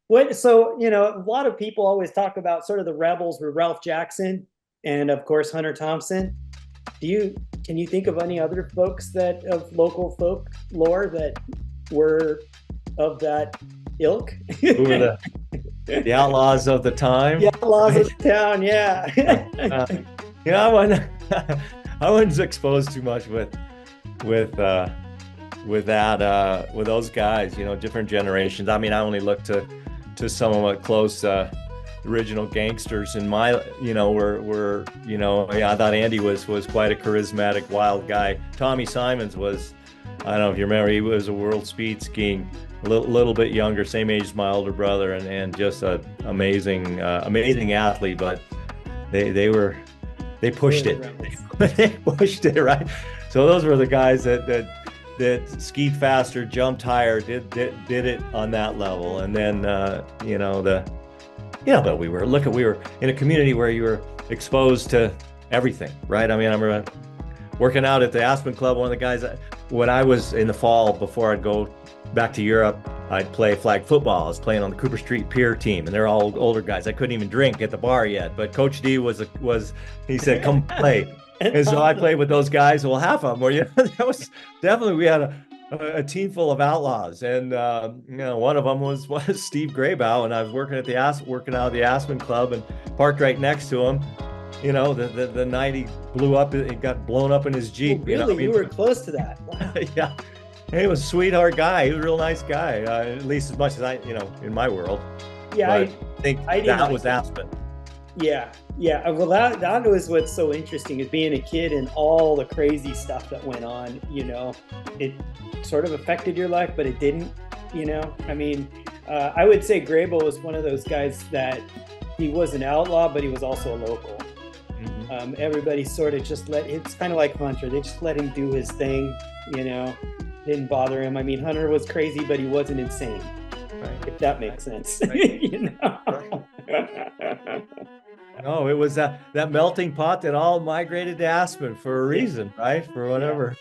What, so, a lot of people always talk about sort of the rebels were Ralph Jackson and of course Hunter Thompson. Do you can you think of any other folks that of local folk lore that were of that ilk? Who were the outlaws of the The time, outlaws right? of the town, Uh, yeah. uh, I wasn't I wasn't exposed too much with with that with those guys, different generations. I mean, I only look to some of my close original gangsters in my, yeah, I thought Andy was quite a charismatic wild guy. Tommy Simons was, I don't know if you remember, he was a world speed skiing, a little bit younger, same age as my older brother, and just a amazing athlete. But they were they They were pushed the it. rebels. They pushed it, right? So those were the guys that skied faster, jumped higher, did it on that level. And then but we were in a community where you were exposed to everything, right? I mean, I remember working out at the Aspen Club. One of the guys, when I was in the fall before I'd go back to Europe, I'd play flag football. I was playing on the Cooper Street Pier team, and they're all older guys. I couldn't even drink at the bar yet, but Coach D was he said, "Come play." And And so I Thompson. played with those guys. Well, half of them were, that was definitely, we had a team full of outlaws. And, one of them was Steve Graybow. And I was working out at the Aspen Club and parked right next to him. The night he blew up, it got blown up in his Well, Jeep. I really, you mean, were close to that. Wow. yeah, he was a sweetheart guy. He was a real nice guy, at least as much as in my world. Yeah, But I think I didn't that like was it. Aspen. Yeah, yeah. Well, that was what's so interesting is being a kid and all the crazy stuff that went on. It sort of affected your life, but it didn't. I mean, I would say Grable was one of those guys that he was an outlaw, but he was also a local. Mhm. Everybody sort of just it's kind of like Hunter. They just let him do his thing. You know, didn't bother him. I mean, Hunter was crazy, but he wasn't insane. Right, If that makes right, sense. right, right. No, it was that melting pot that all migrated to Aspen for a Yeah, reason, right? For yeah. whatever.